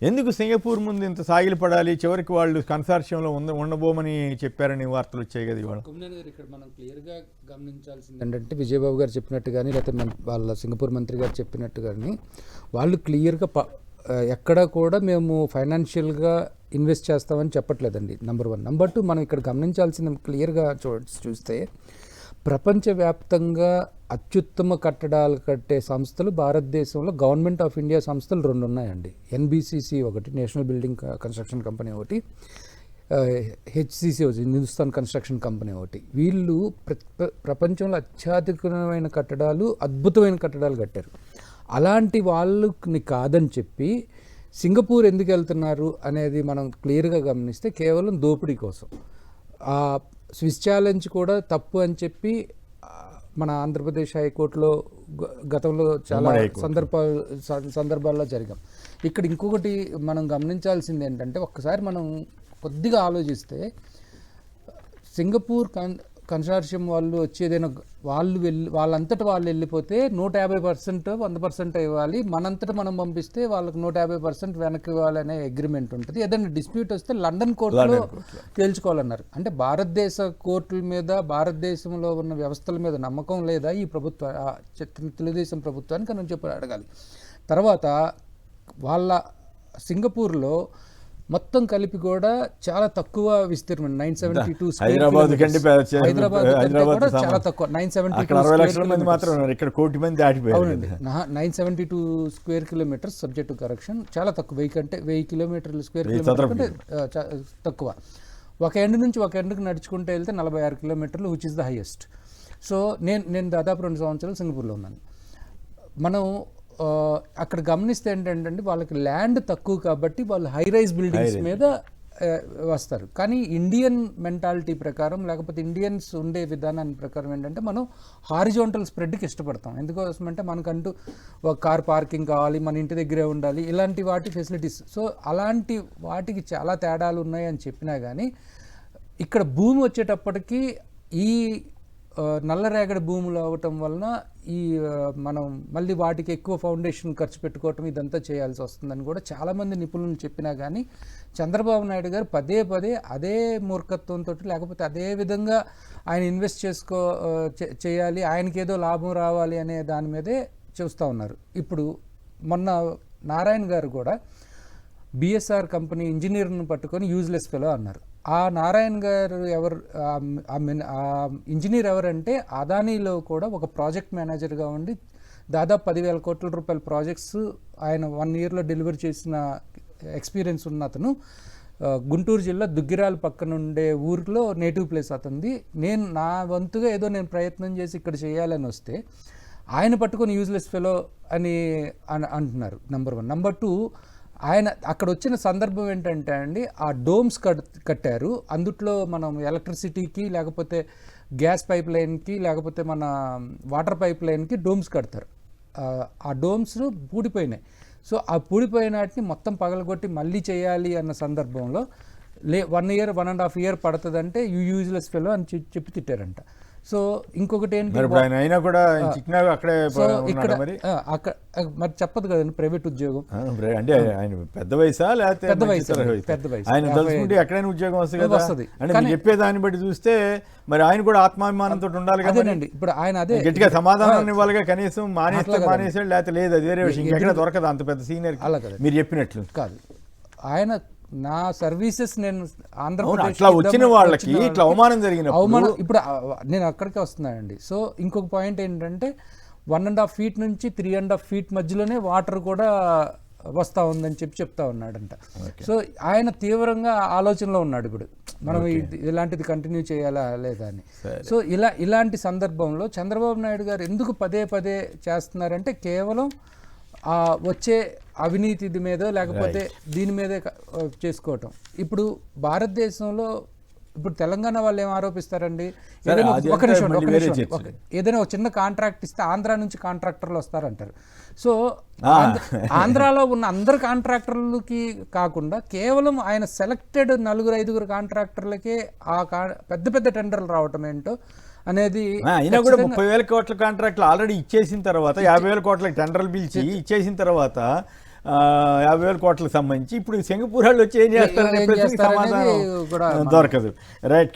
ఎందుకు సింగపూర్ ముందు ఇంత సాగిలు పడాలి? చివరికి వాళ్ళు కన్సార్షియంలో ఉండబోమని చెప్పారని వార్తలు వచ్చాయి కదా ఇవాళ. ఇక్కడ మనం క్లియర్గా గమనించాల్సింది ఏంటంటే విజయబాబు గారు చెప్పినట్టు కానీ లేకపోతే వాళ్ళ సింగపూర్ మంత్రి గారు చెప్పినట్టు కానీ వాళ్ళు క్లియర్గా ఎక్కడ కూడా మేము ఫైనాన్షియల్గా ఇన్వెస్ట్ చేస్తామని చెప్పట్లేదండి. నెంబర్ 1. నెంబర్ 2, మనం ఇక్కడ గమనించాల్సింది క్లియర్గా చూస్తే ప్రపంచవ్యాప్తంగా అత్యుత్తమ కట్టడాలు కట్టే సంస్థలు భారతదేశంలో గవర్నమెంట్ ఆఫ్ ఇండియా సంస్థలు 2 ఉన్నాయండి. NBCC ఒకటి, నేషనల్ బిల్డింగ్ కన్స్ట్రక్షన్ కంపెనీ ఒకటి, HCC ఒకటి, హిందుస్థాన్ కన్స్ట్రక్షన్ కంపెనీ ఒకటి. వీళ్ళు ప్రపంచంలో అత్యాధునికమైన కట్టడాలు, అద్భుతమైన కట్టడాలు కట్టారు. అలాంటి వాళ్ళని కాదని చెప్పి సింగపూర్ ఎందుకు వెళ్తున్నారు అనేది మనం క్లియర్గా గమనిస్తే కేవలం దోపిడీ కోసం. స్విస్ ఛాలెంజ్ కూడా తప్పు అని చెప్పి మన ఆంధ్రప్రదేశ్ హైకోర్టులో గతంలో చాలా సందర్భాల్లో జరిగాం. ఇక్కడ ఇంకొకటి మనం గమనించాల్సింది ఏంటంటే, ఒక్కసారి మనం కొద్దిగా ఆలోచిస్తే సింగపూర్ కన్సార్షియం వాళ్ళు వచ్చేదైనా వాళ్ళంతటా వాళ్ళు వెళ్ళిపోతే 150%, 100% ఇవ్వాలి. మనంతటా మనం పంపిస్తే వాళ్ళకి 150% వెనక్కి ఇవ్వాలనే అగ్రిమెంట్ ఉంటుంది. ఏదైనా డిస్ప్యూట్ వస్తే లండన్ కోర్టులో తేల్చుకోవాలన్నారు. అంటే భారతదేశ కోర్టుల మీద, భారతదేశంలో ఉన్న వ్యవస్థల మీద నమ్మకం లేదా ఈ తెలుగుదేశం ప్రభుత్వానికి అని చెప్పి అడగాలి. తర్వాత వాళ్ళ సింగపూర్లో మొత్తం కలిపి కూడా చాలా తక్కువ విస్తీర్ణం, 972 హైదరాబాద్ కూడా చాలా తక్కువ, 972 square kilometres subject to correction, చాలా తక్కువ. 1000 కిలోమీటర్లు స్క్వేర్ కిలోమీటర్ అంటే తక్కువ. ఒక ఎండ్ నుంచి ఒక ఎండ్కి నడుచుకుంటే వెళ్తే 46 కిలోమీటర్లు, which is the highest. So నేను దాదాపు 2 సంవత్సరాలు సింగపూర్లో ఉన్నాను. మనం అక్కడ గమనిస్తే ఏంటంటే వాళ్ళకి ల్యాండ్ తక్కువ కాబట్టి వాళ్ళు హై రైజ్ బిల్డింగ్స్ మీద వస్తారు. కానీ ఇండియన్ మెంటాలిటీ ప్రకారం, లేకపోతే ఇండియన్స్ ఉండే విధానాన్ని ప్రకారం ఏంటంటే మనం హారిజోంటల్ స్ప్రెడ్కి ఇష్టపడతాం. ఎందుకోసమంటే మనకంటూ ఒక కార్ పార్కింగ్ కావాలి, మన ఇంటి దగ్గరే ఉండాలి, ఇలాంటి వాటి ఫెసిలిటీస్. సో అలాంటి వాటికి చాలా తేడాలు ఉన్నాయని చెప్పినా కానీ ఇక్కడ భూమి వచ్చేటప్పటికి ఈ నల్లరేగడి భూములు అవ్వటం వలన మనం మళ్ళీ వాటికి ఎక్కువ ఫౌండేషన్ ఖర్చు పెట్టుకోవటం ఇదంతా చేయాల్సి వస్తుందని కూడా చాలామంది నిపుణులు చెప్పినా కానీ చంద్రబాబు నాయుడు గారు పదే అదే మూర్ఖత్వంతో, లేకపోతే అదే విధంగా ఆయన ఇన్వెస్ట్ చేయాలి, ఆయనకి ఏదో లాభం రావాలి అనే దాని మీదే చూస్తూ ఉన్నారు. ఇప్పుడు మొన్న నారాయణ గారు కూడా BSR కంపెనీ ఇంజనీర్ను పట్టుకొని యూజ్లెస్ ఫెలో అన్నారు. ఆ నారాయణ గారు ఎవరు, ఆ ఇంజనీర్ ఎవరంటే అదానీలో కూడా ఒక ప్రాజెక్ట్ మేనేజర్గా ఉండి దాదాపు 10,000 కోట్ల రూపాయల ప్రాజెక్ట్స్ ఆయన 1 yearలో డెలివరీ చేసిన ఎక్స్పీరియన్స్ ఉన్న అతను గుంటూరు జిల్లా దుగ్గిరాల పక్కన ఉండే ఊరిలో నేటివ్ ప్లేస్ అతనిది. నేను నా వంతుగా ఏదో నేను ప్రయత్నం చేసి ఇక్కడ చేయాలని వస్తే ఆయన పట్టుకొని యూజ్లెస్ ఫెలో అని అంటున్నారు. నెంబర్ 1. నెంబర్ 2, ఆయన అక్కడ వచ్చిన సందర్భం ఏంటంటే అండి, ఆ డోమ్స్ కట్టారు. అందుట్లో మనం ఎలక్ట్రిసిటీకి, లేకపోతే గ్యాస్ పైప్ లైన్కి, లేకపోతే మన వాటర్ పైప్ లైన్కి డోమ్స్ కడతారు. ఆ డోమ్స్ పూడిపోయినాయి. సో ఆ పూడిపోయిన వాటిని మొత్తం పగలగొట్టి మళ్ళీ చేయాలి అన్న సందర్భంలో 1 year, 1.5 year పడుతుందంటే యూజ్లెస్ ఫెలో అని చెప్పి తిట్టారంట. సో ఇంకొకటి ఏంటి, ఇక్కడ మరి చెప్పదు కదండి, ప్రైవేట్ ఉద్యోగం అంటే ఆయన పెద్ద వయసా, లేకపోతే పెద్ద వయసు ఆయన తలుచుకుంటే ఎక్కడైనా ఉద్యోగం వస్తుంది. అంటే చెప్పే దాన్ని బట్టి చూస్తే మరి ఆయన కూడా ఆత్మాభిమానంతో ఉండాలి కదండి. ఇప్పుడు ఆయన అదే గట్టిగా సమాధానం ఇవ్వాలిగా, కనీసం మానేసాడు లేకపోతే లేదు, అది వేరే విషయం. ఎక్కడ దొరకదు అంత పెద్ద సీనియర్. మీరు చెప్పినట్లు కాదు, ఆయన నా సర్వీసెస్ నేను ఆంధ్రప్రదేశ్ అట్లా వచ్చిన వాళ్ళకి ఇట్లా అవమానం జరిగిన అవమానం ఇప్పుడు నేను అక్కడికే వస్తున్నానండి. సో ఇంకొక పాయింట్ ఏంటంటే 1.5 feet నుంచి 3.5 feet మధ్యలోనే వాటర్ కూడా వస్తూ ఉందని చెప్తా ఉన్నాడంట. సో ఆయన తీవ్రంగా ఆలోచనలో ఉన్నాడు ఇప్పుడు, మనం ఇలాంటిది కంటిన్యూ చేయాలా లేదా అని. సో ఇలాంటి సందర్భంలో చంద్రబాబు నాయుడు గారు ఎందుకు పదే చేస్తున్నారంటే కేవలం వచ్చే అవినీతి మీదో లేకపోతే దీని మీదే చేసుకోవటం. ఇప్పుడు భారతదేశంలో ఇప్పుడు తెలంగాణ వాళ్ళు ఏం ఆరోపిస్తారండి, ఏదైనా ఒక చిన్న కాంట్రాక్ట్ ఇస్తే ఆంధ్ర నుంచి కాంట్రాక్టర్లు వస్తారంటారు. సో ఆంధ్రాలో ఉన్న అందరు కాంట్రాక్టర్లకి కాకుండా కేవలం ఆయన సెలెక్టెడ్ 4-5 కాంట్రాక్టర్లకే పెద్ద టెండర్లు రావటం ఏంటో అనేది. అయినా కూడా 30,000 కోట్ల కాంట్రాక్ట్లు ఆల్రెడీ ఇచ్చేసిన తర్వాత 50,000 కోట్ల టెండర్లు పిలిచి ఇచ్చేసిన తర్వాత 50,000 కోట్లకు సంబంధించి ఇప్పుడు సింగపూర్ వాళ్ళు వచ్చి ఏం చేస్తారనే ప్రశ్నకి సమాధానం దొరకదు. రైట్.